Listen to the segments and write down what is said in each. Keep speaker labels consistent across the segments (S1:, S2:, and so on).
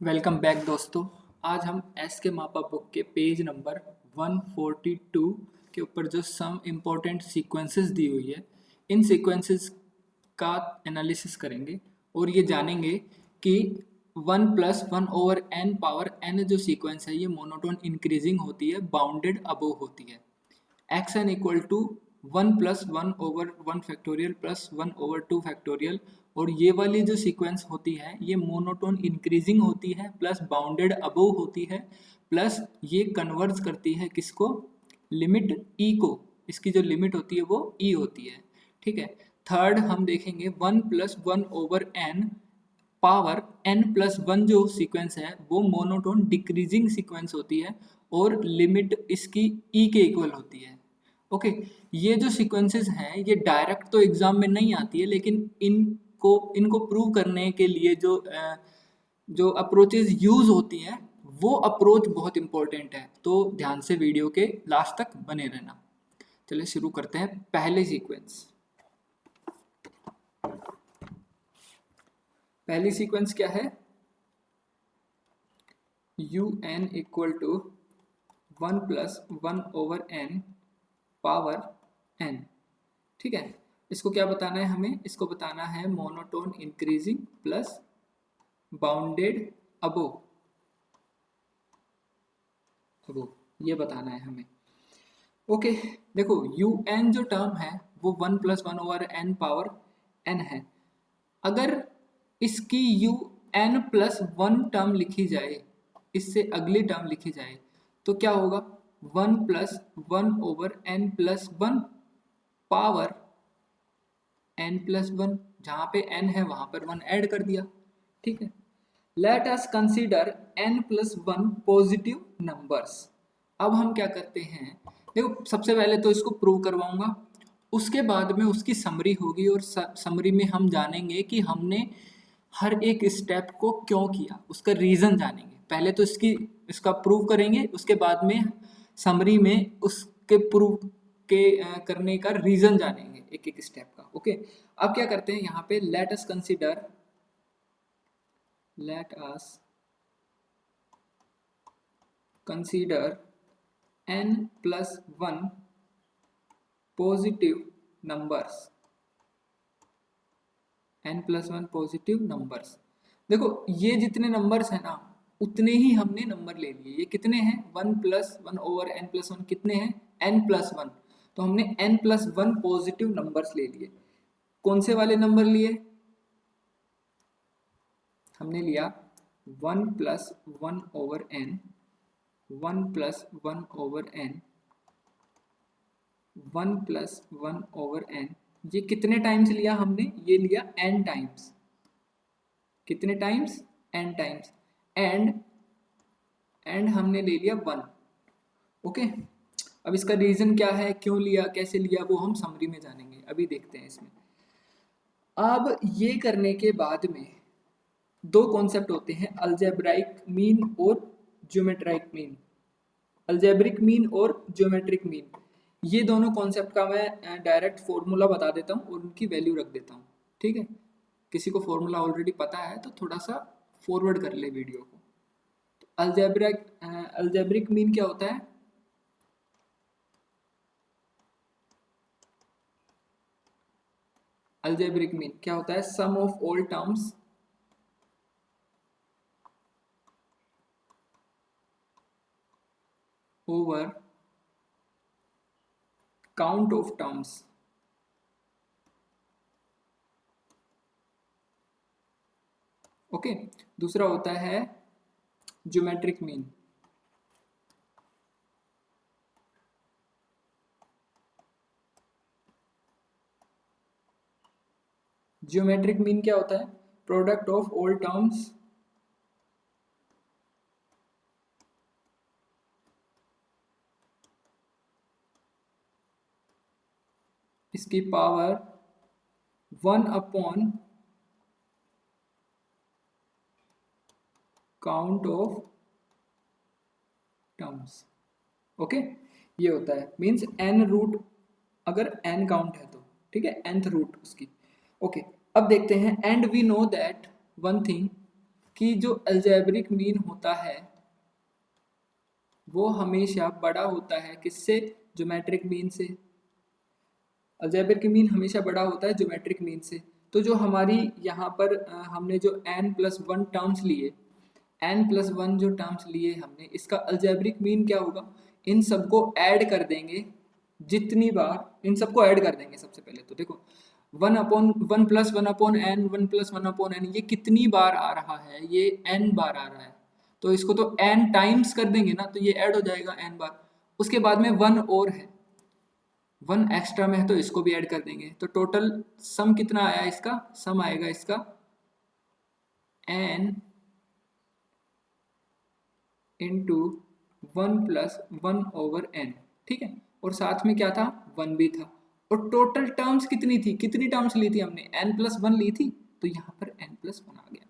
S1: Welcome back दोस्तों। आज हम एस के मापा बुक के पेज नंबर 142 के ऊपर जो सम इम्पोर्टेंट सीक्वेंसेस दी हुई है, इन सीक्वेंसेस का एनालिसिस करेंगे और ये जानेंगे कि 1 plus 1 over n power n जो सीक्वेंस है ये मोनोटोन इंक्रीजिंग होती है, बाउंडेड अबोव होती है। X n equal to 1 plus 1 over 1 factorial plus 1 over 2 factorial, और ये वाली जो सीक्वेंस होती है ये मोनोटोन इंक्रीजिंग होती है प्लस बाउंडेड अबोव होती है, प्लस ये कन्वर्ज करती है किसको, लिमिट ई को। इसकी जो लिमिट होती है वो ई होती है। ठीक है। थर्ड हम देखेंगे 1 plus 1 over n power n plus one जो सीक्वेंस है वो मोनोटोन डिक्रीजिंग सीक्वेंस होती है और लिमिट इसकी e के इक्वल होती है। ओके। ये जो सीक्वेंसेस हैं ये डायरेक्ट तो एग्जाम में नहीं आती है, लेकिन इनको प्रूव करने के लिए जो अप्रोचेज यूज होती हैं वो अप्रोच बहुत इंपॉर्टेंट है, तो ध्यान से वीडियो के लास्ट तक बने रहना। चलिए शुरू करते हैं। पहली सीक्वेंस क्या है, u n equal to 1 plus 1 over n power n. ठीक है। इसको क्या बताना है हमें, इसको बताना है monotone increasing plus bounded above, ये बताना है हमें। ओके। देखो यू एन जो टर्म है वो 1 plus 1 over n power n है। अगर इसकी यू एन प्लस 1 टर्म लिखी जाए, इससे अगली टर्म लिखी जाए, तो क्या होगा, 1 plus 1 over n plus 1 power n plus 1, जहाँ पे n है वहाँ पर 1 ऐड कर दिया। ठीक है। Let us consider n plus 1 positive numbers. अब हम क्या करते हैं, देखो सबसे पहले तो इसको प्रूव करवाऊंगा, उसके बाद में उसकी समरी होगी और समरी में हम जानेंगे कि हमने हर एक स्टेप को क्यों किया, उसका रीज़न जानेंगे। पहले तो इसका प्रूव करेंगे, उसके बाद में समरी में उसके प्रूव के करने का रीज़न जानेंगे एक एक स्टेप का। ओके। अब क्या करते हैं यहाँ पे, let us consider n plus 1 positive numbers, n plus 1 positive numbers. देखो ये जितने नंबर्स हैं ना उतने ही हमने नंबर ले लिए। ये कितने हैं, 1 प्लस 1 ओवर n प्लस 1 कितने हैं, n प्लस 1, तो हमने n प्लस 1 पॉजिटिव नंबर्स ले लिए। कौन से वाले नंबर लिए, हमने लिया 1 plus 1 over n, 1 plus 1 over n, 1 plus 1 over n। ये कितने टाइम्स लिया हमने, ये लिया n टाइम्स। कितने टाइम्स, n टाइम्स। एंड हमने ले लिया 1। ओके। अब इसका रीजन क्या है, क्यों लिया, कैसे लिया, वो हम समरी में जानेंगे। अभी देखते हैं इसमें। अब ये करने के बाद में दो कॉन्सेप्ट होते हैं, अलजेब्राइक मीन और ज्योमेट्रिक मीन। अलजेब्रिक मीन और ज्योमेट्रिक मीन, ये दोनों कॉन्सेप्ट का मैं डायरेक्ट फॉर्मूला बता देता हूँ और उनकी वैल्यू रख देता हूँ। ठीक है। किसी को फॉर्मूला ऑलरेडी पता है तो थोड़ा सा फॉरवर्ड कर ले वीडियो को। अलजेब्रिक मीन क्या होता है, अलजेब्रिक मीन क्या होता है, sum of all terms over count of terms. Okay. दूसरा होता है ज्योमेट्रिक मीन। ज्योमेट्रिक मीन क्या होता है, प्रोडक्ट ऑफ ऑल टर्म्स इसकी power 1 upon count of terms. Okay. ये होता है, मीन्स n रूट, अगर n काउंट है तो। ठीक है, nth रूट उसकी। ओके। अब देखते हैं, and we know that one thing, कि जो अलजेब्रिक मीन होता है वो हमेशा बड़ा होता है किससे? ज्योमेट्रिक मीन से। अलजेब्रिक मीन हमेशा बड़ा होता है ज्योमेट्रिक मीन से। तो जो हमारी यहाँ पर हमने जो n+1 टर्म्स लिए, n+1 जो टर्म्स लिए हमने, इसका अलजेब्रिक मीन क्या होगा? इन सबको ऐड कर देंगे जितनी बार, इन सबको ऐड कर देंगे। सबसे पहले तो देखो 1/1+1/n 1+1/n ये कितनी बार आ रहा है? ये n बार आ रहा है, तो इसको तो n टाइम्स कर देंगे ना, तो ये ऐड हो जाएगा n बार। उसके बाद में 1 और है, 1 एक्स्ट्रा में है तो इसको भी ऐड कर देंगे। तो टोटल सम कितना आया इसका? सम आएगा इसका n इंटू 1+1/n, ठीक है। और साथ में क्या था? 1 भी था। और टोटल टर्म्स कितनी थी? कितनी टर्म्स ली थी हमने? n+1 ली थी, तो यहाँ पर n+1 आ गया।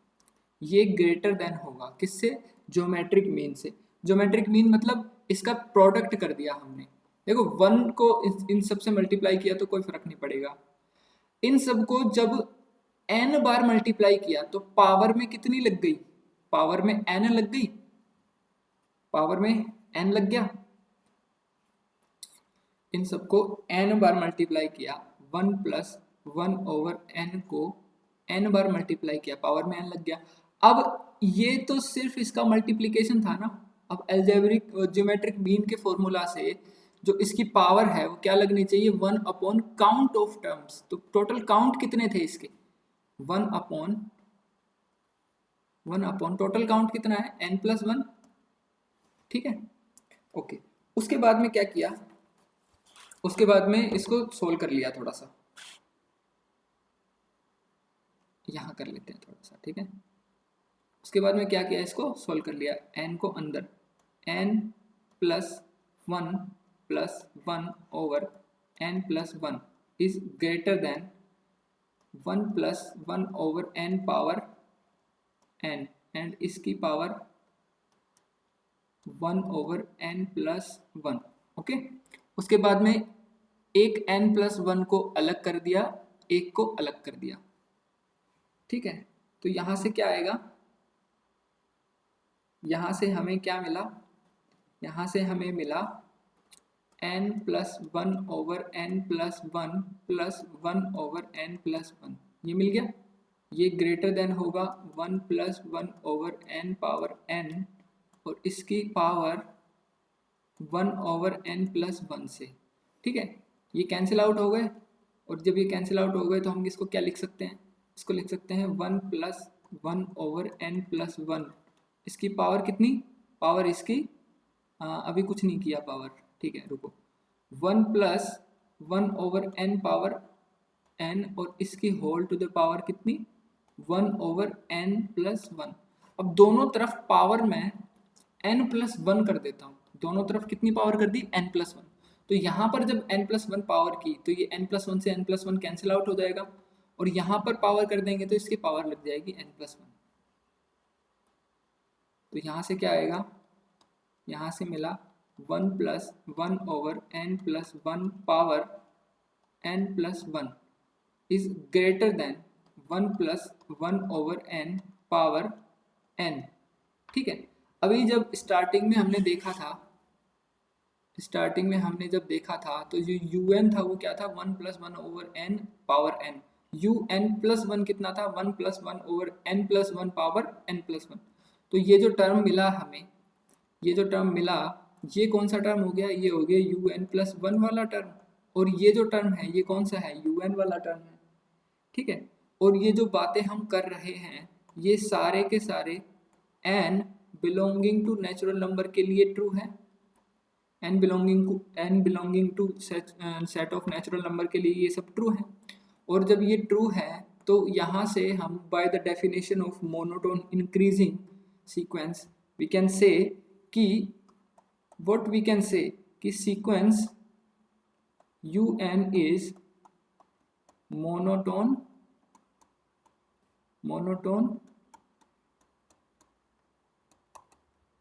S1: ये ग्रेटर देन होगा किससे? ज्योमेट्रिक मीन से। ज्योमेट्रिक मीन मतलब इसका प्रोडक्ट कर दिया हमने। देखो 1 को इन सब से मल्टीप्लाई किया तो कोई फर्क नहीं पड़ेगा, इन सब को जब n बार मल्टीप्लाई किया तो पावर में कितनी लग गई? पावर में n लग गई, पावर में n लग गया। इन सबको n बार मल्टीप्लाई किया, 1+1/n को n बार मल्टीप्लाई किया, पावर में n लग गया। अब ये तो सिर्फ इसका मल्टीप्लिकेशन था ना। अब अलजेब्रिक ज्योमेट्रिक मीन के फॉर्मूला से जो इसकी पावर है वो क्या लगनी चाहिए? 1 काउंट ऑफ टर्म्स। तो टोटल काउंट कितने थे इसके? 1 टोटल काउंट कितना है? n+1, ठीक है। ओके, उसके बाद में क्या किया? उसके बाद में इसको सोल्व कर लिया थोड़ा सा, यहाँ कर लेते हैं थोड़ा सा, ठीक है। उसके बाद में क्या किया? इसको सोल्व कर लिया, n को अंदर, n+1+1/n+1 is greater then 1+1/n power n, and इसकी पावर 1/n+1, ओके। उसके बाद में एक n+1 को अलग कर दिया, एक को अलग कर दिया, ठीक है। तो यहाँ से क्या आएगा? यहाँ से हमें क्या मिला? यहाँ से हमें मिला n+1/n+1 प्लस 1/n+1, ये मिल गया। ये ग्रेटर देन होगा 1+1/n पावर n और इसकी पावर 1/n+1 से, ठीक है। ये कैंसिल आउट हो गए, और जब ये कैंसिल आउट हो गए तो हम इसको क्या लिख सकते हैं? इसको लिख सकते हैं 1+1/n+1। इसकी पावर कितनी? पावर इसकी अभी कुछ नहीं किया पावर, ठीक है, रुको। 1+1/n पावर n और इसकी होल टू द पावर कितनी? 1/n+1। अब दोनों तरफ पावर में n+1 कर देता हूँ। दोनों तरफ कितनी पावर कर दी? n+1। तो यहाँ पर जब n+1 पावर की तो ये n+1 से n+1 कैंसिल आउट हो जाएगा, और यहाँ पर पावर कर देंगे तो इसकी पावर लग जाएगी n+1। तो यहाँ से क्या आएगा? यहाँ से मिला 1+1/n+1 power n+1 is greater then 1+1/n power n, ठीक है। अभी जब स्टार्टिंग में हमने देखा था, जब देखा था तो जो un था वो क्या था? 1+1/n power n। un+1 कितना था? 1+1/n+1 power n+1। तो ये जो टर्म मिला हमें, ये कौन सा टर्म हो गया? ये हो गया un+1 वाला टर्म, और ये जो टर्म है ये कौन सा है? un वाला टर्म है, ठीक है। और ये जो बातें हम कर रहे हैं ये सारे के सारे n belonging to natural number के लिए ट्रू है, n belonging to set of natural number के लिए ये सब ट्रू है। और जब ये ट्रू है तो यहाँ से हम by the definition of monotone increasing sequence we can say कि व्हाट वी कैन से कि sequence un is monotone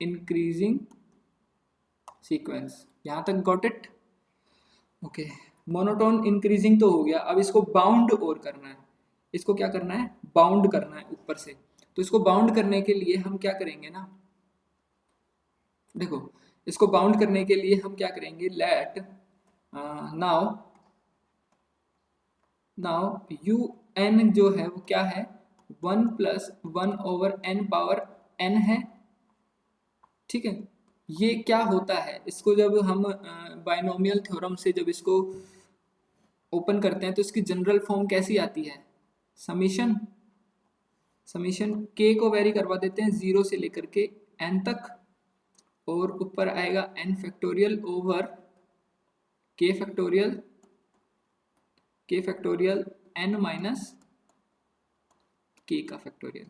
S1: increasing sequence. यहाँ तक got it? Okay, monotone increasing तो हो गया। अब इसको बाउंड और करना है, इसको क्या करना है? बाउंड करना है ऊपर से। तो इसको बाउंड करने के लिए हम क्या करेंगे ना, देखो इसको बाउंड करने के लिए हम क्या करेंगे, लेट नाउ यू एन जो है वो क्या है, 1+1/n है, ठीक है। ये क्या होता है, इसको जब हम बाइनोमियल थ्योरम से जब इसको ओपन करते हैं तो इसकी जनरल फॉर्म कैसी आती है, समीशन के को वेरी करवा देते हैं 0 से लेकर के n तक, और ऊपर आएगा n factorial over k factorial n minus k का फैक्टोरियल,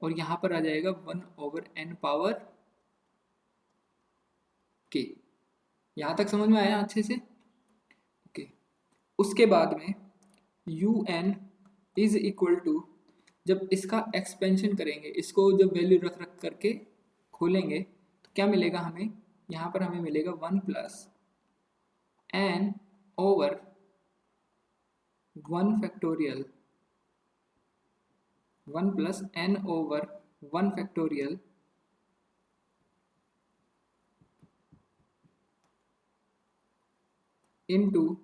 S1: और यहाँ पर आ जाएगा 1/n पावर k। यहाँ तक समझ में आया अच्छे से, ओके। उसके बाद में un इज इक्वल टू, जब इसका एक्सपेंशन करेंगे, इसको जब वैल्यू रख करके खोलेंगे तो क्या मिलेगा हमें, यहाँ पर हमें मिलेगा 1+n over 1 factorial 1+n over 1 factorial into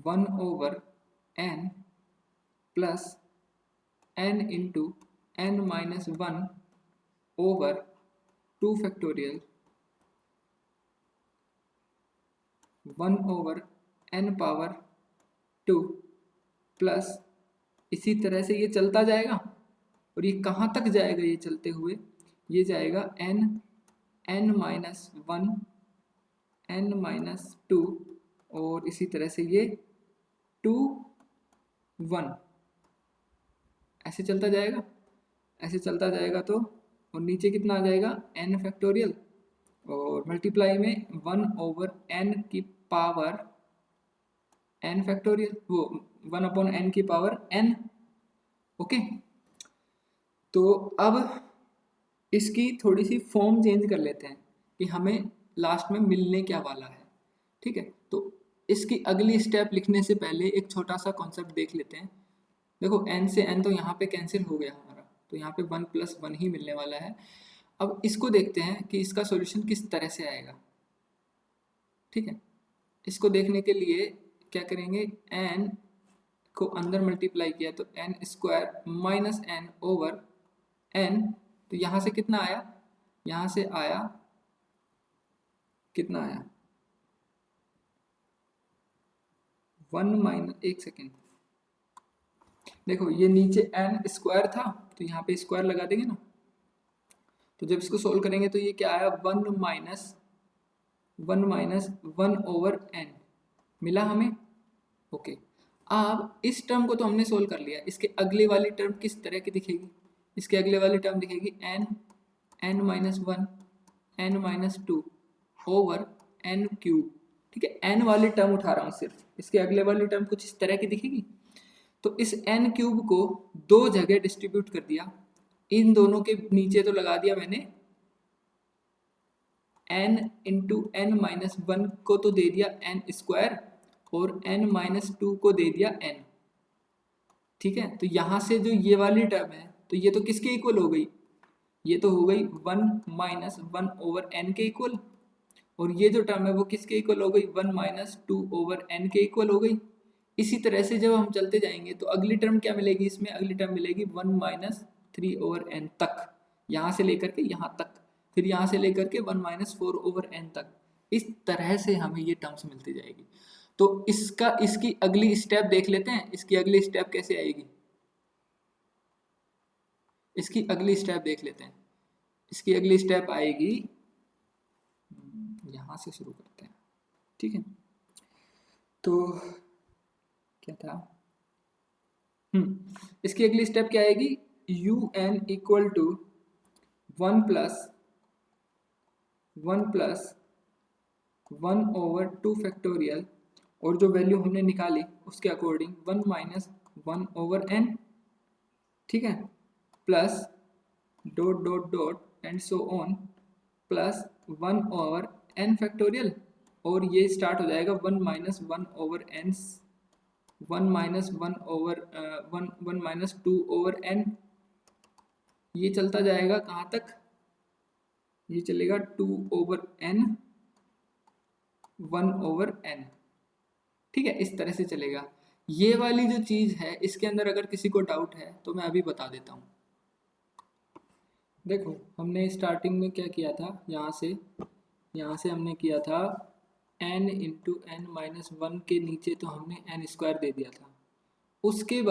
S1: 1/n plus n into n minus 1 over 2 factorial 1/n power 2 plus, इसी तरह से ये चलता जाएगा, और ये कहाँ तक जाएगा, ये चलते हुए ये जाएगा n माइनस 1 n माइनस 2, और इसी तरह से ये 2 1 ऐसे चलता जाएगा, ऐसे चलता जाएगा। तो और नीचे कितना आ जाएगा, n फैक्टोरियल, और मल्टीप्लाई में 1/n की पावर n फैक्टोरियल, वो 1/n की पावर n, ओके। तो अब इसकी थोड़ी सी फॉर्म चेंज कर लेते हैं कि हमें लास्ट में मिलने क्या वाला है, ठीक है। तो इसकी अगली स्टेप लिखने से पहले एक छोटा सा कॉन्सेप्ट देख लेते हैं। देखो n से n तो यहाँ पे कैंसिल हो गया हमारा, तो यहाँ पे 1+1 ही मिलने वाला है। अब इसको देखते हैं कि इसका सॉल्यूशन किस तरह से आएगा, ठीक है। इसको देखने के लिए क्या करेंगे, n को अंदर मल्टीप्लाई किया तो n² minus n over n, तो यहाँ से कितना आया, यहाँ से आया कितना आया 1 सेकेंड, देखो ये नीचे n² था तो यहाँ पे स्क्वायर लगा देंगे ना, तो जब इसको सोल्व करेंगे तो ये क्या आया 1 माइनस 1/n मिला हमें, ओके। अब इस टर्म को तो हमने सोल्व कर लिया, इसके अगले वाली टर्म किस तरह की दिखेगी, इसके अगले वाली टर्म दिखेगी n minus 1 n minus 2 over n cube, ठीक है। n वाली टर्म उठा रहा हूँ सिर्फ, इसके अगले वाली टर्म कुछ इस तरह की दिखेगी। तो इस n क्यूब को दो जगह डिस्ट्रीब्यूट कर दिया, इन दोनों के नीचे तो लगा दिया मैंने n इंटू n माइनस 1 को तो दे दिया n², और n माइनस 2 को दे दिया n, ठीक है। तो यहाँ से जो ये वाली टर्म है तो ये तो किसके इक्वल हो गई, ये तो हो गई 1-1/n के इक्वल, और ये जो टर्म है वो किसके इक्वल हो गई, 1-2/n के इक्वल हो गई। इसी तरह से जब हम चलते जाएंगे तो अगली टर्म क्या मिलेगी, इसमें अगली टर्म मिलेगी 1-3/n तक, यहाँ से लेकर के यहाँ तक, फिर यहाँ से लेकर के 1-4/n तक, इस तरह से हमें ये टर्म्स मिलती जाएगी। तो इसकी अगली स्टेप देख लेते हैं, इसकी अगली स्टेप कैसे आएगी, इसकी अगली स्टेप देख लेते हैं। इसकी अगली स्टेप आएगी, यहाँ से शुरू करते हैं, ठीक है। तो क्या था, इसकी अगली स्टेप क्या आएगी, un इक्वल टू 1+1/2 फैक्टोरियल, और जो वैल्यू हमने निकाली उसके अकॉर्डिंग 1-1/n, ठीक है, plus ... and so on plus 1/n factorial, और ये स्टार्ट हो जाएगा 1-1/n 1-2/n, ये चलता जाएगा कहाँ तक, ये चलेगा 2/n 1/n, ठीक है, इस तरह से चलेगा। ये वाली जो चीज़ है इसके अंदर अगर किसी को डाउट है तो मैं अभी बता देता हूँ। देखो हमने स्टार्टिंग में क्या किया था, यहाँ से हमने किया था n into n minus one के नीचे तो हमने n स्क्वायर दे दिया था। उसके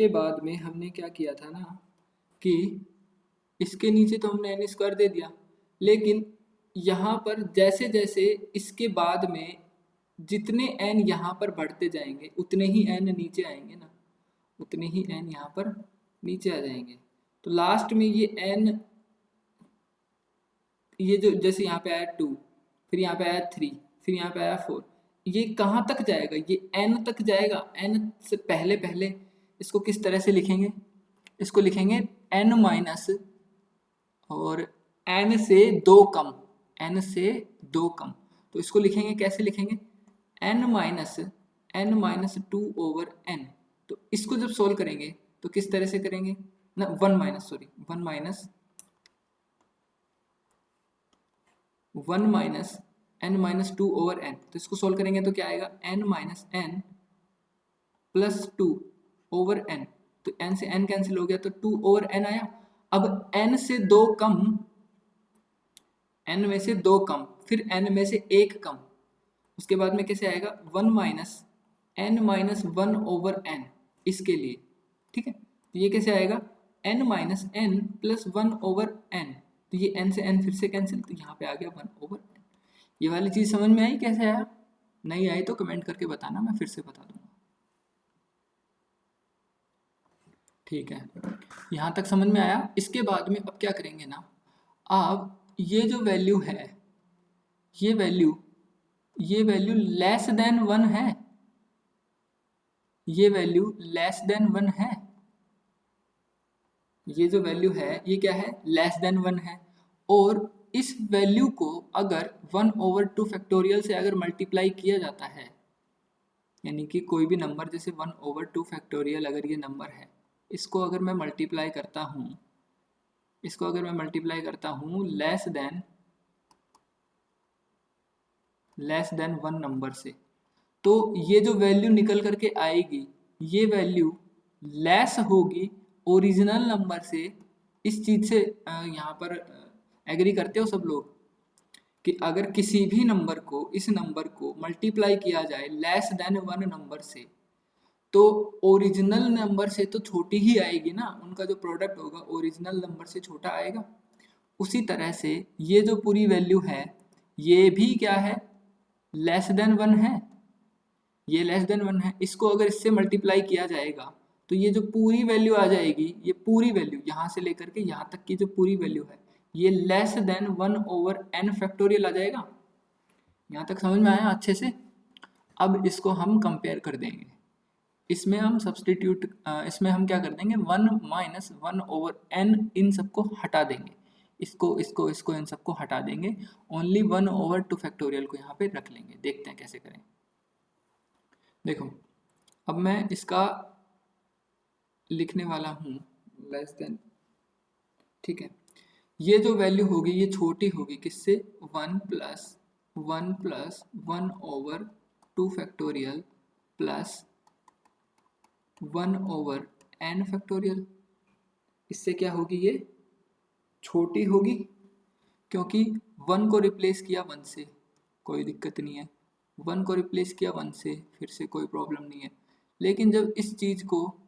S1: बाद में हमने क्या किया था ना कि इसके नीचे तो हमने n स्क्वायर दे दिया, लेकिन यहाँ पर जैसे जैसे इसके बाद में जितने n यहाँ पर बढ़ते जाएंगे उतने ही n नीचे आएंगे ना, उतने ही n यहाँ पर नीचे आ जाएंगे। तो लास्ट में ये n, ये जो जैसे यहाँ पे आया 2, फिर यहाँ पे आया 3, फिर यहाँ पे आया 4, ये कहाँ तक जाएगा, ये n तक जाएगा। n से पहले पहले इसको किस तरह से लिखेंगे, इसको लिखेंगे n माइनस और n से 2 कम, n से 2 कम। तो इसको लिखेंगे, कैसे लिखेंगे, n माइनस 2/n। तो इसको जब सोल्व करेंगे तो किस तरह से करेंगे ना, 1 माइनस 1 माइनस 2/n। तो इसको सोल्व करेंगे तो क्या आएगा, n minus n plus 2/n। तो n से n कैंसिल हो गया तो 2/n आया। अब n से 2 कम, n में से 2 कम, फिर n में से 1 कम, उसके बाद में कैसे आएगा 1 माइनस n माइनस 1/n इसके लिए, ठीक है। तो ये कैसे आएगा n minus n plus 1/n। तो ये n से n फिर से कैंसिल, तो यहाँ पे आ गया 1/n। ये वाली चीज़ समझ में आई कैसे आया, नहीं आई तो कमेंट करके बताना, मैं फिर से बता दूंगा, ठीक है। यहाँ तक समझ में आया। इसके बाद में अब क्या करेंगे ना, अब ये जो वैल्यू है, ये वैल्यू लेस देन 1 है, ये वैल्यू लेस देन 1 है, ये जो वैल्यू है ये क्या है, लेस देन 1 है। और इस वैल्यू को अगर 1/2 फैक्टोरियल से अगर मल्टीप्लाई किया जाता है, यानी कि कोई भी नंबर जैसे 1/2 फैक्टोरियल अगर ये नंबर है, इसको अगर मैं मल्टीप्लाई करता हूँ, लेस देन 1 नंबर से, तो ये जो वैल्यू निकल करके आएगी, ये वैल्यू लेस होगी ओरिजिनल नंबर से। इस चीज से यहाँ पर एग्री करते हो सब लोग कि अगर किसी भी नंबर को, इस नंबर को मल्टीप्लाई किया जाए लेस देन 1 नंबर से, तो ओरिजिनल नंबर से तो छोटी ही आएगी ना, उनका जो प्रोडक्ट होगा ओरिजिनल नंबर से छोटा आएगा। उसी तरह से ये जो पूरी वैल्यू है ये भी क्या है, लेस देन 1 है, ये लेस देन 1 है। इसको अगर इससे मल्टीप्लाई किया जाएगा तो ये जो पूरी वैल्यू आ जाएगी, ये पूरी वैल्यू यहाँ से लेकर के यहाँ तक की जो पूरी वैल्यू है ये लेस देन 1/n फैक्टोरियल आ जाएगा। यहाँ तक समझ में आया अच्छे से। अब इसको हम कंपेयर कर देंगे, इसमें हम सब्सटीट्यूट, इसमें हम क्या कर देंगे 1 माइनस 1/n, इन सबको हटा देंगे, इसको इन सबको हटा देंगे, ओनली 1/2 फैक्टोरियल को यहाँ पे रख लेंगे। देखते हैं कैसे करें। देखो अब मैं इसका लिखने वाला हूँ लेस देन, ठीक है। ये जो वैल्यू होगी ये छोटी होगी किससे, 1 plus 1/2 factorial plus 1/n factorial. इससे क्या होगी, ये छोटी होगी, क्योंकि 1 को रिप्लेस किया 1 से, कोई दिक्कत नहीं है, 1 को रिप्लेस किया 1 से, फिर से कोई प्रॉब्लम नहीं है। लेकिन जब इस चीज़ को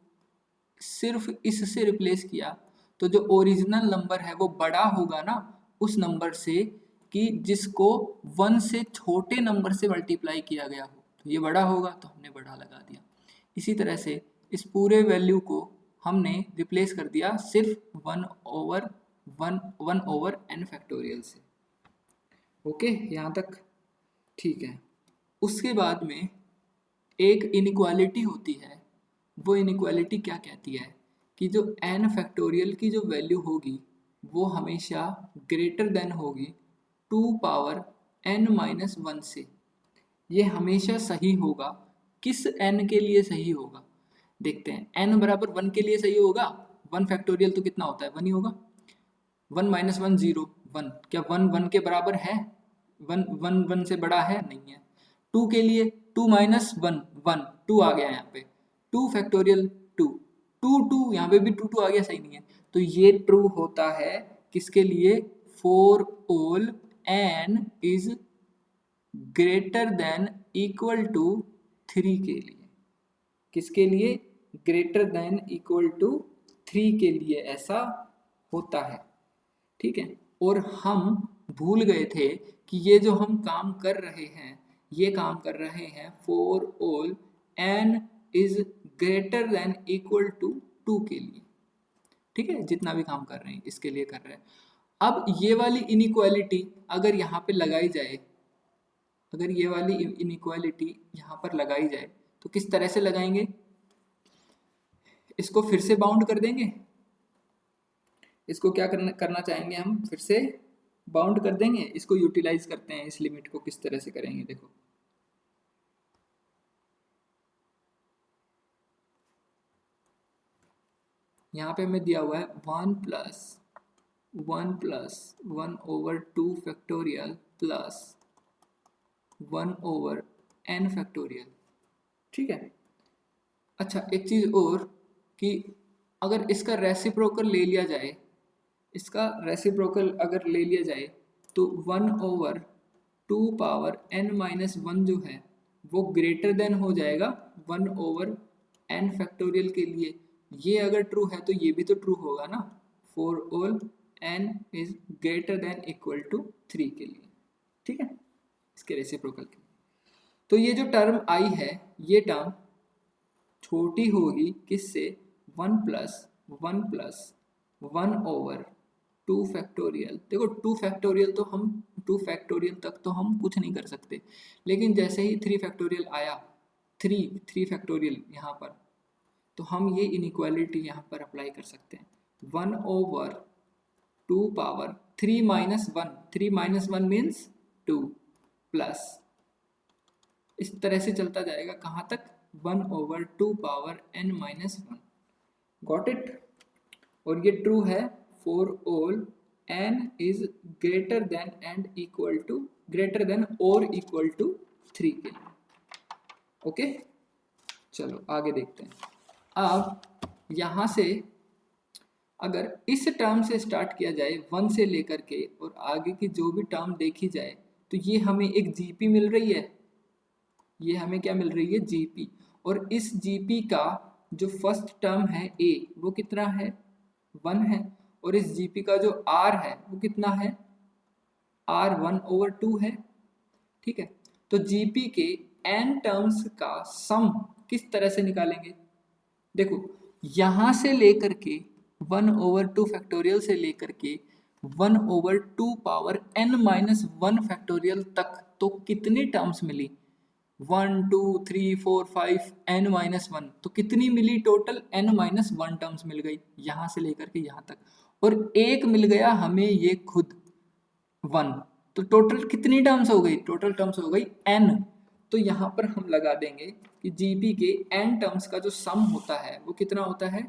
S1: सिर्फ इससे रिप्लेस किया तो जो ओरिजिनल नंबर है वो बड़ा होगा ना उस नंबर से, कि जिसको 1 से छोटे नंबर से मल्टीप्लाई किया गया हो, तो ये बड़ा होगा, तो हमने बड़ा लगा दिया। इसी तरह से इस पूरे वैल्यू को हमने रिप्लेस कर दिया सिर्फ 1/n फैक्टोरियल से। ओके, यहाँ तक ठीक है। उसके बाद में एक इनइक्वालिटी होती है, वो इनइक्वालिटी क्या कहती है कि जो n फैक्टोरियल की जो वैल्यू होगी वो हमेशा ग्रेटर देन होगी 2n-1 से। ये हमेशा सही होगा, किस n के लिए सही होगा देखते हैं। n बराबर 1 के लिए सही होगा, 1 फैक्टोरियल तो कितना होता है, 1 ही होगा। 1 माइनस 1 0, 1, क्या 1 1 के बराबर है? 1 1 1 से बड़ा है? नहीं है। 2 के लिए 2 माइनस 1 1, 2 आ गया यहाँ पे, 2 फैक्टोरियल 2, 2 2 यहाँ पे भी 2 2 आ गया, सही नहीं है। तो ये ट्रू होता है किसके लिए? For all n is greater than equal to 3 के लिए। किसके लिए? ग्रेटर देन इक्वल टू 3 के लिए ऐसा होता है, ठीक है। और हम भूल गए थे कि ये जो हम काम कर रहे हैं, ये काम कर रहे हैं for all n is greater than equal to 2 के लिए, ठीक है। जितना भी काम कर रहे हैं इसके लिए कर रहे हैं। अब ये वाली इनइक्वालिटी अगर यहाँ पे लगाई जाए, अगर ये वाली इनइक्वालिटी यहाँ पर लगाई जाए तो किस तरह से लगाएंगे? इसको फिर से बाउंड कर देंगे। इसको क्या करना चाहेंगे हम? फिर से बाउंड कर देंगे। इसको यूटिलाइज करते हैं, इस लिमिट को किस तरह से करेंगे, देखो। यहाँ पे हमें दिया हुआ है 1 plus 1 over 2 factorial plus 1 over n factorial, ठीक है। अच्छा, एक चीज और कि अगर इसका रेसिप्रोकल ले लिया जाए, इसका रेसिप्रोकल अगर ले लिया जाए तो 1 ओवर 2 पावर n माइनस 1 जो है वो ग्रेटर देन हो जाएगा 1 ओवर n फैक्टोरियल के लिए। ये अगर ट्रू है तो ये भी तो ट्रू होगा ना, for all n is greater than equal to 3 के लिए, ठीक है, इसके रेसिप्रोकल के लिए। तो ये जो टर्म आई है, ये टर्म छोटी होगी किससे? 1 प्लस 1 ओवर 2 फैक्टोरियल। देखो 2 फैक्टोरियल तो हम 2 फैक्टोरियल तक तो हम कुछ नहीं कर सकते, लेकिन जैसे ही 3 फैक्टोरियल आया, 3 फैक्टोरियल यहाँ पर, तो हम ये इनइक्वालिटी यहाँ पर अप्लाई कर सकते हैं। 1 over 2 power 3 minus 1, 3 minus 1 means 2 plus, इस तरह से चलता जाएगा कहाँ तक? 1 over 2 power n minus 1। Got it? और ये ट्रू है for all n is greater than and equal to, greater than और इक्वल टू 3 के लिए, ओके। चलो आगे देखते हैं। अब यहाँ से अगर इस टर्म से स्टार्ट किया जाए 1 से लेकर के और आगे की जो भी टर्म देखी जाए, तो ये हमें एक जीपी मिल रही है। ये हमें क्या मिल रही है? जीपी। और इस जीपी का जो फर्स्ट टर्म है a, वो कितना है? 1 है। और इस जीपी का जो r है वो कितना है? r 1 ओवर 2 है, ठीक है। तो जीपी के n टर्म्स का सम किस तरह से निकालेंगे? देखो यहां से लेकर के 1 ओवर 2 फैक्टोरियल से लेकर के 1 over 2 power n minus 1 factorial तक तो कितनी टर्म्स मिली? 1 2 3 4 5 n माइनस 1, तो कितनी मिली टोटल? n माइनस 1 टर्म्स मिल गई यहां से लेकर के यहां तक, और एक मिल गया हमें ये खुद 1। तो टोटल कितनी टर्म्स हो गई? टोटल टर्म्स हो गई n। तो यहाँ पर हम लगा देंगे कि जीपी के n टर्म्स का जो सम होता है वो कितना होता है?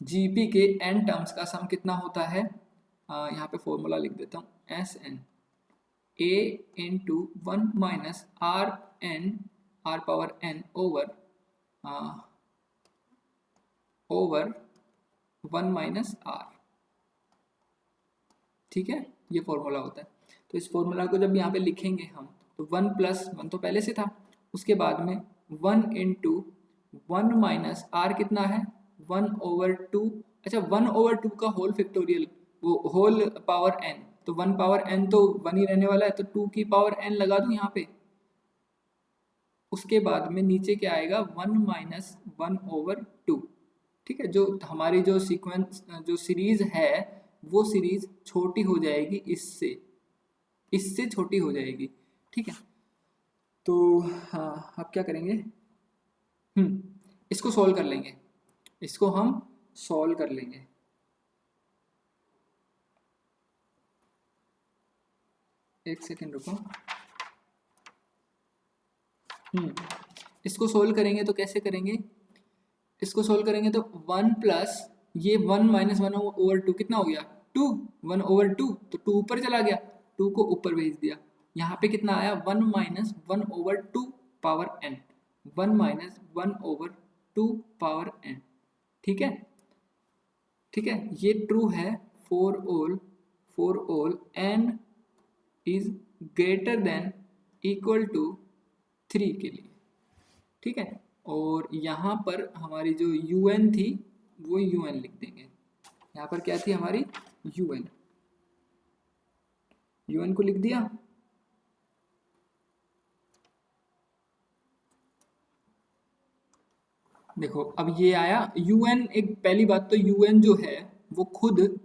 S1: जीपी के n टर्म्स का सम कितना होता है? यहाँ पे फॉर्मूला लिख देता हूँ, s n a into 1 minus r n, r power n over 1 minus r, ठीक है। ये फॉर्मूला होता है। तो इस फॉर्मूला को जब यहाँ पे लिखेंगे हम, तो 1 प्लस 1 तो पहले से था, उसके बाद में 1 इंटू 1 माइनस आर कितना है? 1 ओवर 2। अच्छा 1 ओवर 2 का होल फैक्टोरियल, वो होल पावर n, तो 1 पावर n तो 1 ही रहने वाला है, तो 2 की पावर n लगा दूं यहाँ पे। उसके बाद में नीचे क्या आएगा? 1 माइनस 1 ओवर 2, ठीक है। जो हमारी जो सीक्वेंस जो सीरीज है वो सीरीज छोटी हो जाएगी, इससे छोटी हो जाएगी, ठीक है। तो हाँ, अब क्या करेंगे? इसको सॉल्व कर लेंगे, इसको हम सॉल्व कर लेंगे। एक सेकेंड रुको। इसको सोल्व करेंगे तो कैसे करेंगे? इसको सोल्व करेंगे तो 1 प्लस ये 1 माइनस 1/2 कितना हो गया 2, 1/2 तो 2 ऊपर चला गया, 2 को ऊपर भेज दिया। यहाँ पे कितना आया 1 minus 1/2 power n, 1 minus 1/2 power n। ठीक है, ठीक है, ये ट्रू है for all n is greater than equal to 3 के लिए। ठीक है, और यहाँ पर हमारी जो un थी वो un लिख देंगे। यहाँ पर क्या थी हमारी un को लिख दिया। देखो अब ये आया un, एक पहली बात तो un जो है वो खुद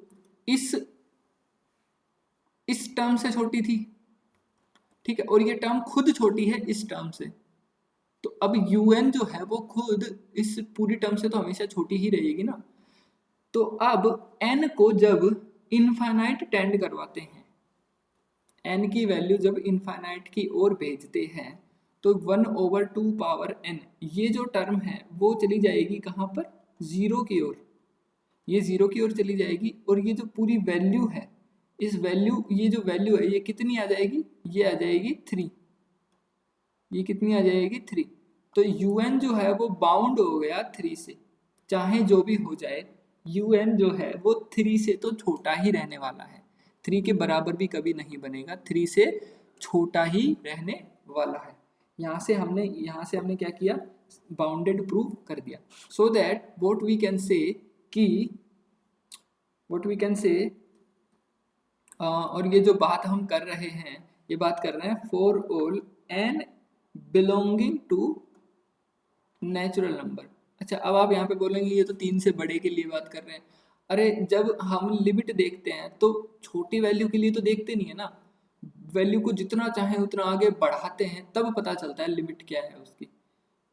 S1: इस टर्म से छोटी थी। ठीक है, और ये टर्म खुद छोटी है इस टर्म से, तो अब un जो है वो खुद इस पूरी टर्म से तो हमेशा छोटी ही रहेगी ना। तो अब n को जब इनफाइनाइट टेंड करवाते हैं, n की वैल्यू जब इनफाइनाइट की ओर भेजते हैं तो 1/2 पावर n ये जो टर्म है वो चली जाएगी कहाँ पर, जीरो की ओर। ये जीरो की ओर चली जाएगी और ये जो पूरी वैल्यू है, इस वैल्यू, ये जो वैल्यू है ये कितनी आ जाएगी, ये आ जाएगी 3। ये कितनी आ जाएगी 3। तो un जो है वो बाउंड हो गया 3 से, चाहे जो भी हो जाए un जो है वो 3 से तो छोटा ही रहने वाला है, 3 के बराबर भी कभी नहीं बनेगा, 3 से छोटा ही रहने वाला है। यहाँ से हमने क्या किया, बाउंडेड प्रूव कर दिया। So that what we can say और ये जो बात हम कर रहे हैं, ये बात कर रहे हैं for all n belonging to natural number. अच्छा, अब आप यहाँ पे बोलेंगे ये तो 3 से बड़े के लिए बात कर रहे हैं। अरे जब हम लिमिट देखते हैं तो छोटी वैल्यू के लिए तो देखते नहीं है ना, वैल्यू को जितना चाहे उतना आगे बढ़ाते हैं तब पता चलता है लिमिट क्या है उसकी।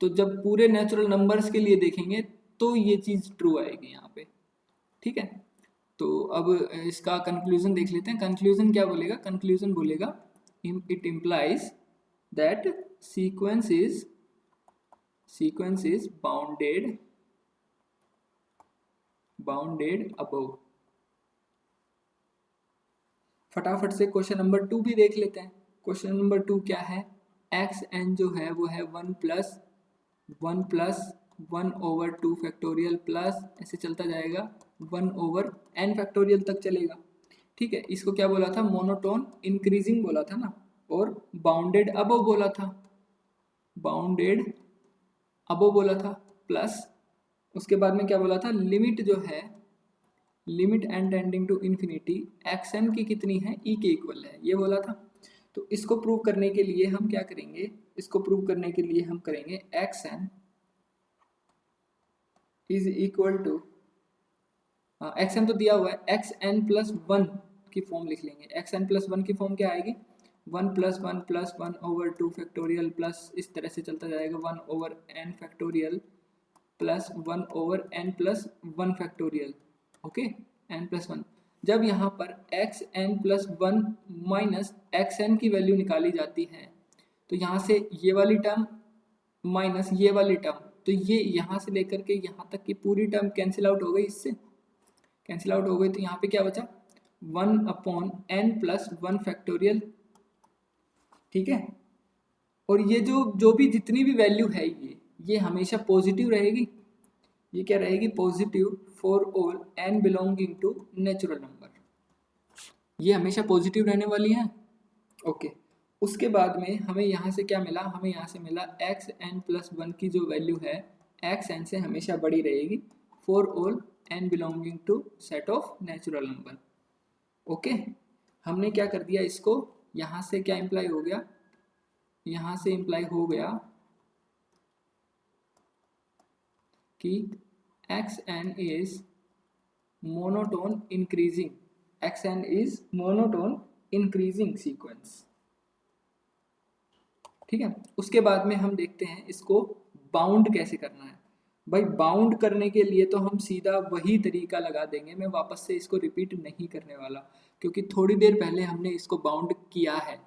S1: तो जब पूरे नेचुरल नंबर्स के लिए देखेंगे तो ये चीज़ ट्रू आएगी यहाँ पे। ठीक है, तो अब इसका कंक्लूजन देख लेते हैं। कंक्लूजन क्या बोलेगा, कंक्लूजन बोलेगा it implies that sequence is bounded above. फटाफट से क्वेश्चन नंबर 2 भी देख लेते हैं। क्वेश्चन नंबर 2 क्या है, एक्स एन जो है वो है 1 प्लस 1/2 फैक्टोरियल प्लस ऐसे चलता जाएगा 1/n फैक्टोरियल तक चलेगा। ठीक है, इसको क्या बोला था, मोनोटोन इंक्रीजिंग बोला था ना, और बाउंडेड अबव बोला था, प्लस उसके बाद में क्या बोला था, लिमिट जो है, limit n tending to infinity x n की कितनी है, ई के इक्वल है, ये बोला था। तो इसको प्रूव करने के लिए हम क्या करेंगे, हम करेंगे x n is equal to, x n तो दिया हुआ है, एक्स एन प्लस 1 की फॉर्म लिख लेंगे। एक्स एन प्लस 1 की फॉर्म क्या आएगी, 1 + 1 + 1/2 फैक्टोरियल प्लस इस तरह से चलता जाएगा 1/n factorial plus 1/n + 1 factorial. Okay, n + 1। जब यहाँ पर xn + 1 माइनस xn की वैल्यू निकाली जाती है तो यहाँ से ये वाली टर्म माइनस ये वाली टर्म, तो ये यहाँ से लेकर के यहाँ तक की पूरी टर्म कैंसिल आउट हो गई, इससे कैंसिल आउट हो गई। तो यहाँ पे क्या बचा, 1/n + 1 फैक्टोरियल। ठीक है, और ये जो भी जितनी भी वैल्यू है ये हमेशा पॉजिटिव रहेगी। ये क्या रहेगी, positive for all n belonging to natural number, ये हमेशा पॉजिटिव रहने वाली है। ओके, उसके बाद में हमें यहाँ से क्या मिला, हमें यहाँ से मिला xn + 1 की जो वैल्यू है xn से हमेशा बड़ी रहेगी for all n belonging to set of natural number. Okay, हमने क्या कर दिया, इसको यहाँ से क्या इम्प्लाई हो गया, यहाँ से इम्प्लाई हो गया कि xn is monotone increasing sequence. ठीक है, उसके बाद में हम देखते हैं इसको बाउंड कैसे करना है। भाई बाउंड करने के लिए तो हम सीधा वही तरीका लगा देंगे, मैं वापस से इसको रिपीट नहीं करने वाला क्योंकि थोड़ी देर पहले हमने इसको बाउंड किया है।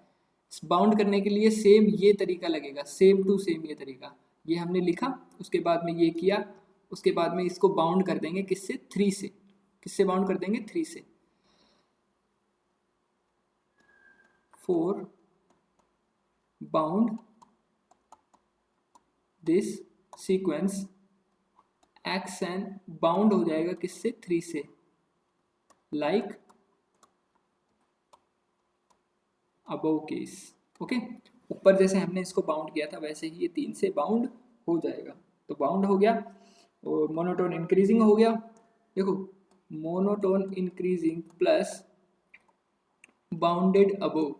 S1: बाउंड करने के लिए सेम ये तरीका लगेगा, सेम टू सेम ये तरीका, ये हमने लिखा, उसके बाद में ये किया उसके बाद में इसको बाउंड कर देंगे किससे, 3 से। किससे बाउंड कर देंगे, 3 से। 4 bound this sequence xn bound हो जाएगा किससे, 3 से, लाइक अबव केस। ओके, ऊपर जैसे हमने इसको बाउंड किया था वैसे ही ये 3 से बाउंड हो जाएगा। तो बाउंड हो गया और मोनोटोन इंक्रीजिंग हो गया। देखो, monotone increasing plus bounded above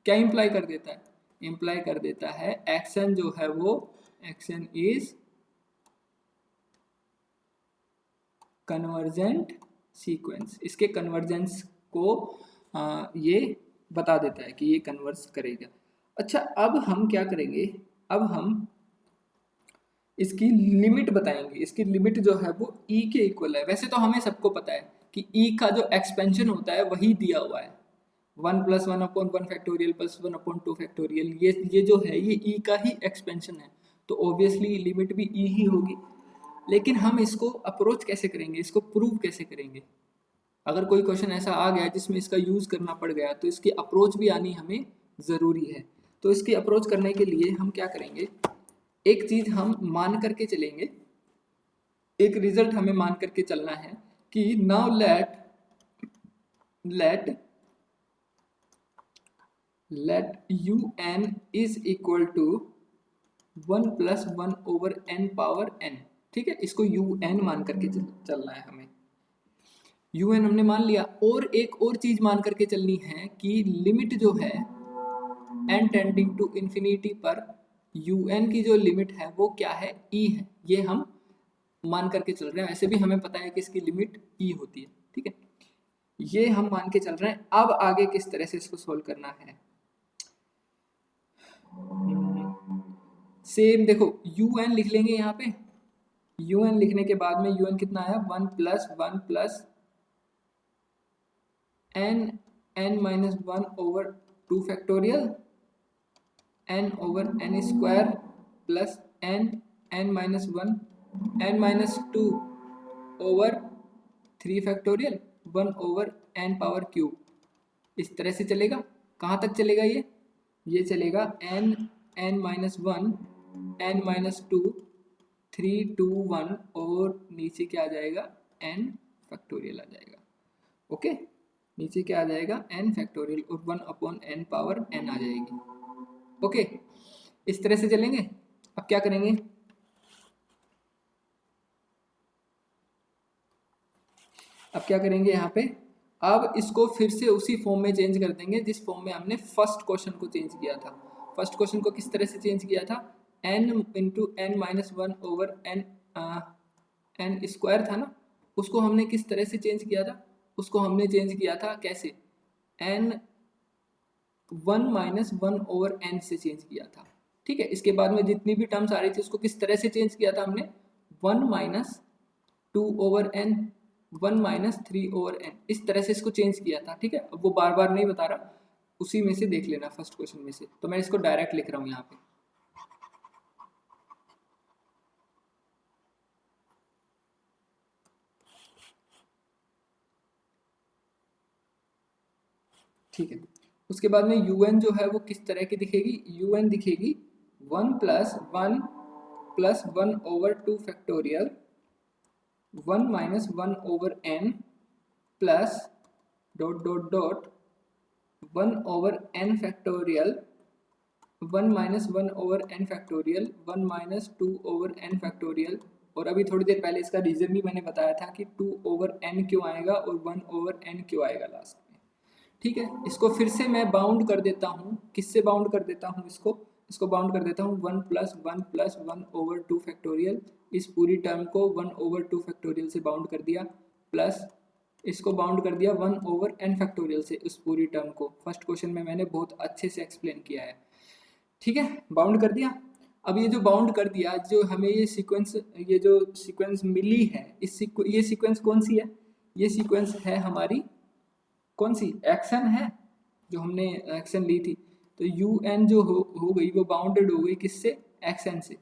S1: क्या इंप्लाई कर देता है, इंप्लाई कर देता है एक्शन जो है वो एक्शन इज कन्वर्जेंट सीक्वेंस। इसके कन्वर्जेंस को ये बता देता है कि ये कन्वर्स करेगा। अच्छा, अब हम क्या करेंगे, अब हम इसकी लिमिट बताएंगे। इसकी लिमिट जो है वो e के इक्वल है। वैसे तो हमें सबको पता है कि e का जो एक्सपेंशन होता है वही दिया हुआ है, 1 + 1/1 फैक्टोरियल प्लस 1/2 फैक्टोरियल। ये जो है ये e का ही एक्सपेंशन है, तो ऑब्वियसली लिमिट भी e ही होगी। लेकिन हम इसको अप्रोच कैसे करेंगे, इसको प्रूव कैसे करेंगे। अगर कोई क्वेश्चन ऐसा आ गया जिसमें इसका यूज करना पड़ गया तो इसकी अप्रोच भी आनी हमें ज़रूरी है। तो इसकी अप्रोच करने के लिए हम क्या करेंगे, एक चीज़ हम मान करके चलेंगे, एक रिजल्ट हमें मान करके चलना है कि now let un is equal to 1 + 1/n power n। ठीक है, इसको un मान करके चलना है हमें। un हमने मान लिया, और एक और चीज मान करके चलनी है कि लिमिट जो है n टेंडिंग टू इंफिनिटी पर un की जो लिमिट है वो क्या है, e है। ये हम मान करके चल रहे हैं। ऐसे भी हमें पता है कि इसकी लिमिट e होती है। ठीक है, ये हम मान के चल रहे हैं। अब आगे किस तरह से इसको सोल्व करना है, सेम देखो, un लिख लेंगे यहाँ पे। un लिखने के बाद में un कितना आया, 1 + 1 + n-1/2 factorial n/n² plus n-1 n-2/3 factorial 1/n power cube. इस तरह से चलेगा। कहाँ तक चलेगा ये चलेगा n-1 n-2 3 2 1 और नीचे क्या आ जाएगा, n फैक्टोरियल आ जाएगा। ओके, नीचे क्या आ जाएगा, n फैक्टोरियल और 1/n पावर n आ जाएगी। ओके, इस तरह से चलेंगे। अब क्या करेंगे, यहाँ पे, अब इसको फिर से उसी फॉर्म में चेंज कर देंगे जिस फॉर्म में हमने फर्स्ट क्वेश्चन को चेंज किया था। फर्स्ट क्वेश्चन को किस तरह से चेंज किया था, n × n-1/n स्क्वायर था ना, उसको हमने किस तरह से चेंज किया था, उसको हमने चेंज किया था कैसे, n 1 - 1/n से चेंज किया था। ठीक है, इसके बाद में जितनी भी टर्म्स आ रही थी उसको किस तरह से चेंज किया था हमने, 1 - 2/n 1 - 3/n, इस तरह से इसको चेंज किया था। ठीक है, अब वो बार बार नहीं बता रहा, उसी में से देख लेना, फर्स्ट क्वेश्चन में से। तो मैं इसको डायरेक्ट लिख रहा हूँ यहाँ पे। ठीक है, उसके बाद में un जो है वो किस तरह की दिखेगी, un दिखेगी 1 + 1 + 1/2 factorial 1 - 1/n plus ... 1/n factorial 1 - 1/n factorial 1 - 2/n factorial. और अभी थोड़ी देर पहले इसका रीजन भी मैंने बताया था कि 2/n क्यों आएगा और 1/n क्यों आएगा लास्ट में। ठीक है, इसको फिर से मैं बाउंड कर देता हूँ। किससे बाउंड कर देता हूँ इसको बाउंड कर देता हूँ 1 + 1 + 1/2 फैक्टोरियल। इस पूरी टर्म को 1/2 फैक्टोरियल से बाउंड कर दिया, प्लस इसको बाउंड कर दिया 1/n फैक्टोरियल से उस पूरी टर्म को। फर्स्ट क्वेश्चन में मैंने बहुत अच्छे से एक्सप्लेन किया है। ठीक है, बाउंड कर दिया। अब ये जो बाउंड कर दिया, जो हमें ये जो सीक्वेंस मिली है, ये सीक्वेंस कौन सी है, ये सीक्वेंस है हमारी कौन सी, एक्शन है, जो हमने एक्शन ली थी। तो un जो हो गई वो बाउंडेड हो गई किससे, एक्शन से।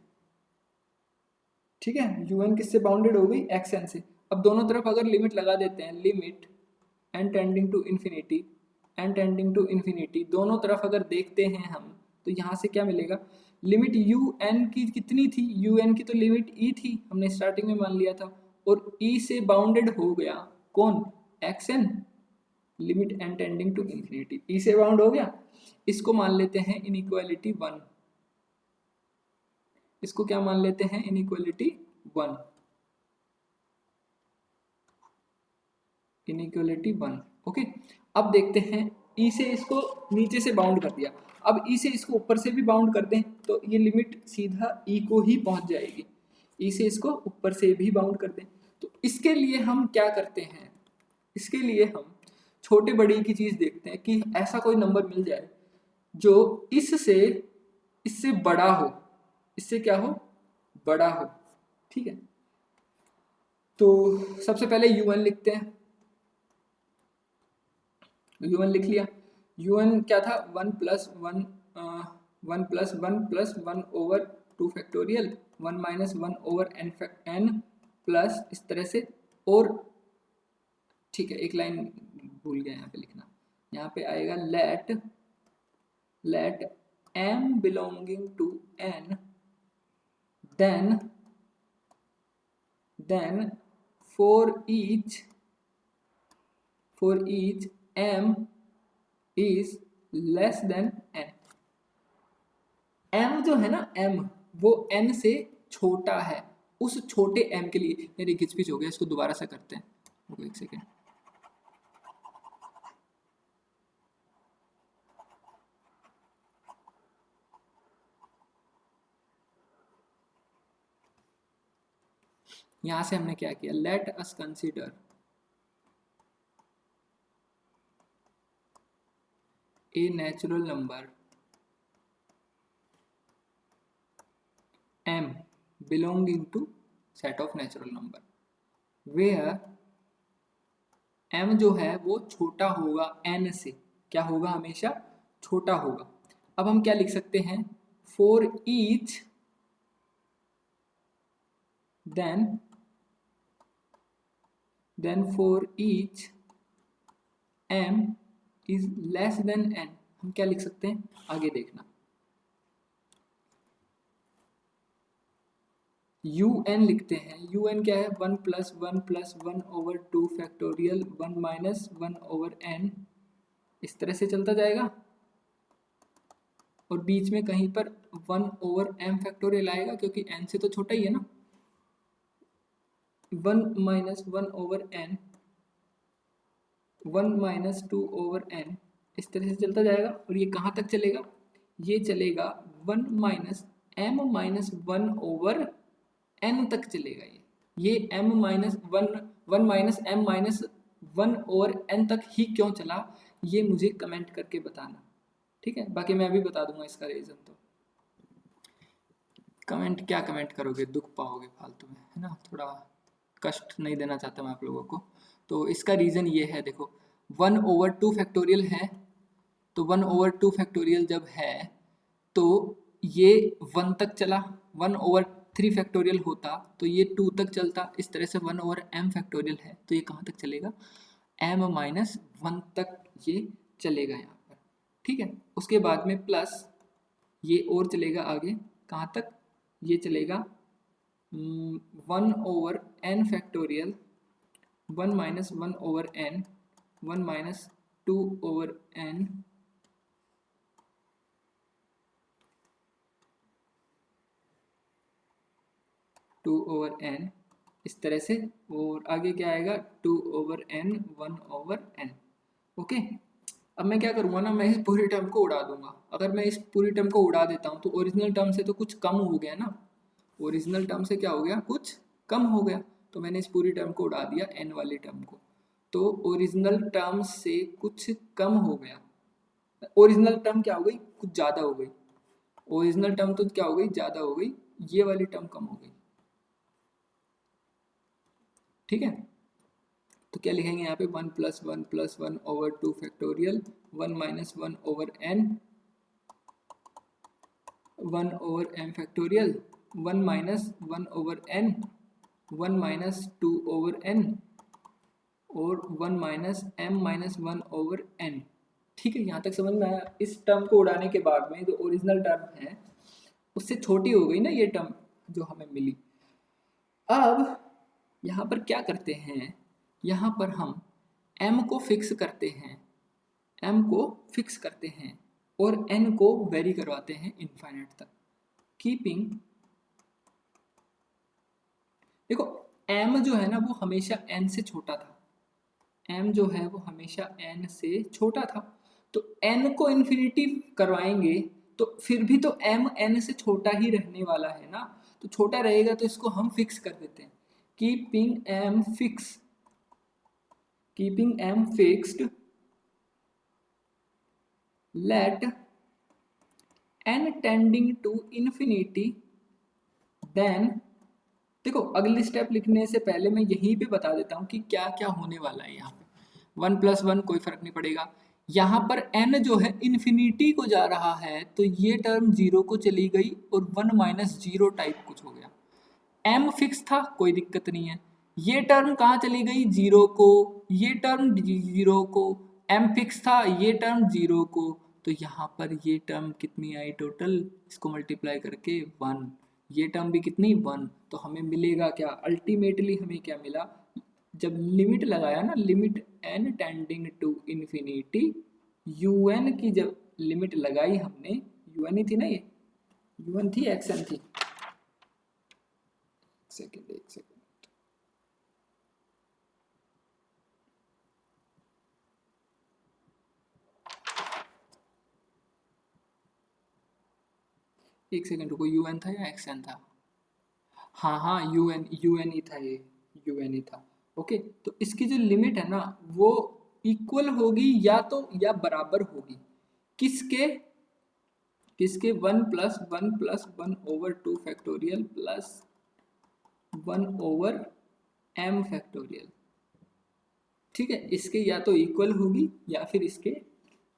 S1: ठीक है, un किससे बाउंडेड हो गई, xn से। अब दोनों तरफ अगर लिमिट लगा देते हैं, limit n tending to infinity, n tending to infinity, दोनों तरफ अगर देखते हैं हम तो यहाँ से क्या मिलेगा, लिमिट un की कितनी थी, un की तो लिमिट e थी, हमने स्टार्टिंग में मान लिया था, और e से बाउंडेड हो गया कौन, xn, limit n tending to infinity, e से बाउंड हो गया। इसको मान लेते हैं इनइक्वालिटी 1, इसको क्या मान लेते हैं, इनइक्वालिटी 1, इनइक्वालिटी 1। ओके, अब देखते हैं, ई से इसको नीचे से बाउंड कर दिया, अब ई से इसको ऊपर से भी बाउंड कर दें तो ये लिमिट सीधा ई को ही पहुंच जाएगी, ई से इसको ऊपर से भी बाउंड कर दें। तो इसके लिए हम क्या करते हैं, इसके लिए हम छोटे बड़ी की चीज देखते हैं कि ऐसा कोई नंबर मिल जाए जो इससे बड़ा हो, इससे क्या हो, बड़ा हो। ठीक है, तो सबसे पहले u1 लिखते हैं, u1 लिख लिया, u1 क्या था, 1 plus 1 over 2 factorial 1 minus 1 over n plus इस तरह से, और ठीक है एक लाइन भूल गया यहाँ पे लिखना, यहाँ पे आएगा late m belonging to n then for each m is less than n। m जो है ना, m वो n से छोटा है, उस छोटे m के लिए, मेरी घिचपिच हो गया, इसको दोबारा से करते हैं, एक सेकेंड। यहां से हमने क्या किया, let us consider a natural number m belonging to set of natural number where m जो है वो छोटा होगा n से, क्या होगा, हमेशा छोटा होगा। अब हम क्या लिख सकते हैं, for each then for each m is less than n, हम क्या लिख सकते हैं, आगे देखना, un लिखते हैं, un क्या है, 1 plus 1 over 2 factorial 1 minus 1 over n, इस तरह से चलता जाएगा, और बीच में कहीं पर 1 ओवर m फैक्टोरियल आएगा क्योंकि n से तो छोटा ही है ना, 1 minus 1 over n 1 minus 2 over n, इस तरह से चलता जाएगा। और ये कहाँ तक चलेगा, ये चलेगा 1 minus m minus 1 over n तक चलेगा। ये m minus 1 minus m minus 1 over n तक ही क्यों चला, ये मुझे कमेंट करके बताना, ठीक है। बाकी मैं भी बता दूंगा इसका रीज़न, तो कमेंट क्या कमेंट करोगे, दुख पाओगे फालतू में, है ना, थोड़ा कष्ट नहीं देना चाहता मैं आप लोगों को। तो इसका रीज़न ये है, देखो 1 ओवर 2 फैक्टोरियल है, तो 1 ओवर 2 फैक्टोरियल जब है तो ये 1 तक चला, 1 ओवर 3 फैक्टोरियल होता तो ये 2 तक चलता, इस तरह से 1 ओवर m फैक्टोरियल है तो ये कहाँ तक चलेगा, m माइनस 1 तक ये चलेगा यहाँ पर, ठीक है। उसके बाद में प्लस ये और चलेगा आगे, कहाँ तक, ये चलेगा 1 over n factorial 1 minus 1 over n 1 minus 2 over n 2 over n, इस तरह से, और आगे क्या आएगा 2 over n 1 over n। Okay, अब मैं क्या करूँगा ना, मैं इस पूरी टर्म को उड़ा दूंगा। अगर मैं इस पूरी टर्म को उड़ा देता हूँ तो ओरिजिनल टर्म से तो कुछ कम हो गया ना, ओरिजिनल टर्म से क्या हो गया, कुछ कम हो गया, तो मैंने इस पूरी टर्म को उड़ा दिया n वाली टर्म को, तो ओरिजिनल टर्म से कुछ कम हो गया, ओरिजिनल टर्म क्या हो गई, कुछ ज़्यादा हो गई, ओरिजिनल टर्म तो क्या हो गई, ज़्यादा हो गई, ये वाली टर्म कम हो गई, ठीक है। तो क्या लिखेंगे यहाँ पे 1 plus 1 over 2 factorial 1 minus 1 over n 1 over m factorial 1 minus 1/n, 1 minus 2/n और 1 माइनस m माइनस 1/n। ठीक है, यहाँ तक समझ में आया। इस टर्म को उड़ाने के बाद में जो ओरिजिनल टर्म है उससे छोटी हो गई ना ये टर्म जो हमें मिली। अब यहाँ पर क्या करते हैं, यहाँ पर हम m को फिक्स करते हैं, m को फिक्स करते हैं और n को वेरी करवाते हैं इनफाइनाइट तक, कीपिंग। देखो m जो है ना वो हमेशा n से छोटा था, m जो है वो हमेशा n से छोटा था, तो n को इन्फिनिटी करवाएंगे तो फिर भी तो m n से छोटा ही रहने वाला है ना, तो छोटा रहेगा तो इसको हम फिक्स कर देते हैं, keeping m fix, keeping m fixed, let n tending to infinity, then. देखो अगली स्टेप लिखने से पहले मैं यहीं पे बता देता हूँ कि क्या क्या होने वाला है। यहाँ पे 1 + 1 कोई फर्क नहीं पड़ेगा, यहाँ पर n जो है इन्फिनिटी को जा रहा है तो ये टर्म 0 को चली गई और 1 माइनस 0 टाइप कुछ हो गया। m फिक्स था, कोई दिक्कत नहीं है, ये टर्म कहाँ चली गई 0 को, ये टर्म 0 को, m फिक्स था, ये टर्म 0 को, तो यहाँ पर ये टर्म कितनी आई टोटल, इसको मल्टीप्लाई करके 1, ये टर्म भी कितनी 1, तो हमें मिलेगा क्या, अल्टीमेटली हमें क्या मिला, जब लिमिट लगाया ना, limit n tending to infinity, un की जब लिमिट लगाई हमने, un ही थी ना, ये un थी xn थी, एक सेकेंड, एक सेकेंड रुको, un था या xn था, हाँ un ही था, ये un ही था। ओके, तो इसकी जो लिमिट है ना वो इक्वल होगी या तो या बराबर होगी किसके, किसके 1 + 1 + 1/2 फैक्टोरियल प्लस 1/m फैक्टोरियल। ठीक है, इसके या तो इक्वल होगी या फिर इसके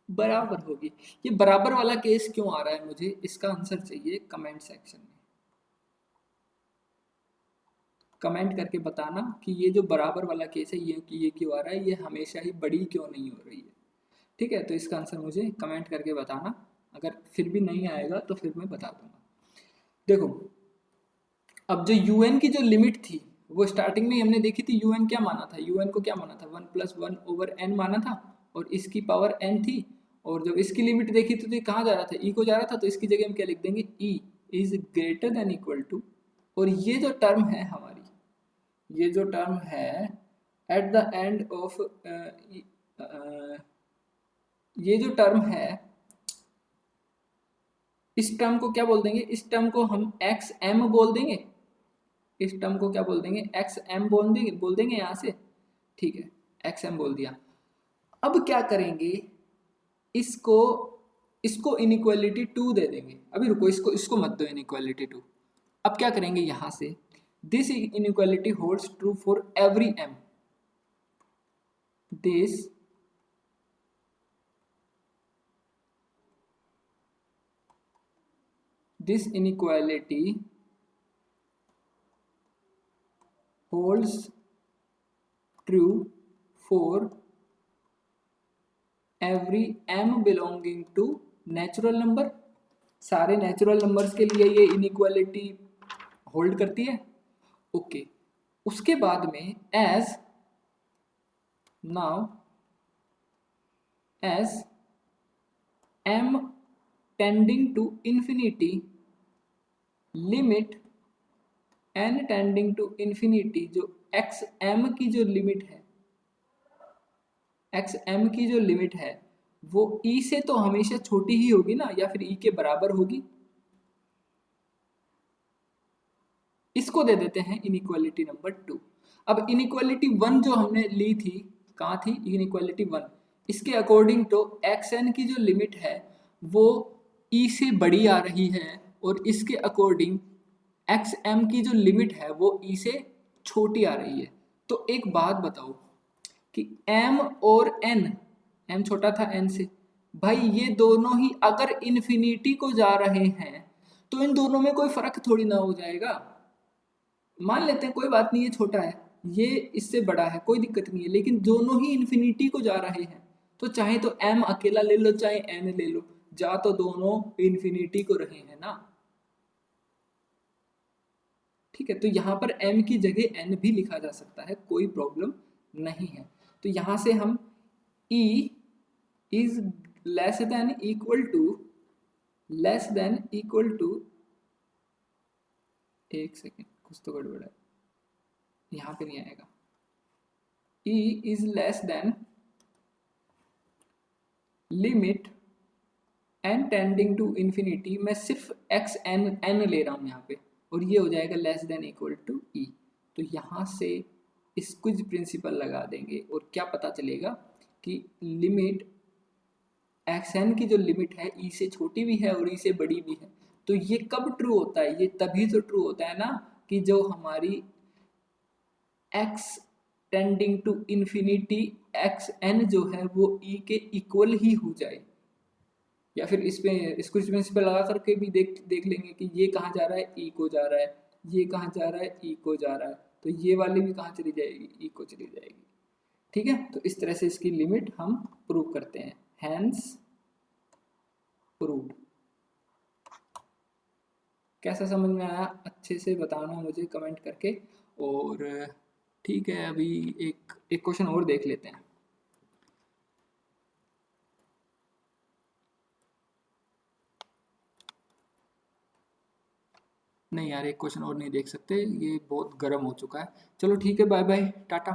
S1: बराबर होगी। ये बराबर वाला केस क्यों आ रहा है, मुझे इसका आंसर चाहिए कमेंट सेक्शन में, कमेंट करके बताना कि ये जो बराबर वाला केस है ये क्यों आ रहा है, ये हमेशा ही बड़ी क्यों नहीं हो रही है। ठीक है, तो इसका आंसर मुझे कमेंट करके बताना, अगर फिर भी नहीं आएगा तो फिर मैं बता दूंगा। देखो अब जो un की जो लिमिट थी वो स्टार्टिंग में हमने देखी थी, un क्या माना था, un को क्या माना था 1 + 1/n माना था और इसकी पावर n थी, और जब इसकी लिमिट देखी थी तो ये कहाँ जा रहा था, e को जा रहा था, तो इसकी जगह हम क्या लिख देंगे, e is greater than equal to, और ये जो टर्म है हमारी, ये जो टर्म है एट द एंड ऑफ, ये जो टर्म है इस टर्म को क्या बोल देंगे, इस टर्म को हम xm बोल देंगे, इस टर्म को क्या बोल देंगे, xm बोल देंगे यहाँ से। ठीक है, xm बोल दिया। अब क्या करेंगे, इसको इसको इनइक्वालिटी 2 दे देंगे, अभी रुको, इसको मत दो इनइक्वालिटी 2। अब क्या करेंगे यहाँ से, this inequality holds true for every m, this inequality holds true for every m belonging to natural number, सारे नेचुरल नंबर्स के लिए ये इनइक्वालिटी होल्ड करती है। ओके, उसके बाद में as now as m tending to infinity, limit n tending to infinity, जो xm की जो लिमिट है, xm की जो लिमिट है वो e से तो हमेशा छोटी ही होगी ना, या फिर e के बराबर होगी, इसको दे देते हैं इनइक्वालिटी नंबर 2। अब इनइक्वालिटी 1 जो हमने ली थी, कहाँ थी इनइक्वालिटी 1, इसके अकॉर्डिंग तो xn की जो लिमिट है वो e से बड़ी आ रही है, और इसके अकॉर्डिंग xm की जो लिमिट है वो e से छोटी आ रही है। तो एक बात बताओ कि m और n, m छोटा था n से, भाई ये दोनों ही अगर इन्फिनिटी को जा रहे हैं तो तो इन दोनों में कोई फर्क थोड़ी ना हो जाएगा। मान लेते हैं कोई बात नहीं, ये छोटा है, ये इससे बड़ा है, कोई दिक्कत नहीं है, लेकिन दोनों ही इन्फिनिटी को जा रहे हैं, तो चाहे तो m अकेला ले लो चाहे n ले लो, जा तो दोनों इन्फिनिटी को रहे हैं ना। ठीक है, तो यहाँ पर m की जगह n भी लिखा जा सकता है, कोई प्रॉब्लम नहीं है। तो यहाँ से हम e is less than equal to एक सेकेंड, कुछ तो गड़बड़ है, यहाँ पे नहीं आएगा। e is less than limit n tending to infinity, मैं सिर्फ x n ले रहा हूँ यहाँ पे, और ये हो जाएगा less than equal to e। तो यहाँ से स्क्विज प्रिंसिपल लगा देंगे और क्या पता चलेगा कि लिमिट xn की जो लिमिट है e से छोटी भी है और e से बड़ी भी है। तो ये कब ट्रू होता है? ये तभी तो ट्रू होता है ना कि जो हमारी x tending to infinity xn जो है वो e के इक्वल ही हो जाए। या फिर इस पे स्क्विज प्रिंसिपल लगा करके भी देख लेंगे कि ये कहाँ जा रहा है, ई को जा रहा है, ये कहाँ जा रहा है, ई को जा रहा है, तो ये वाली भी कहाँ चली जाएगी, ई को चली जाएगी। ठीक है, तो इस तरह से इसकी लिमिट हम प्रूव करते हैं, हैंस प्रूव्ड। कैसा समझ में आया, अच्छे से बताना मुझे कमेंट करके। और ठीक है, अभी एक क्वेश्चन और देख लेते हैं। नहीं यार, एक क्वेश्चन और नहीं देख सकते, ये बहुत गर्म हो चुका है। चलो ठीक है, बाय बाय, टाटा।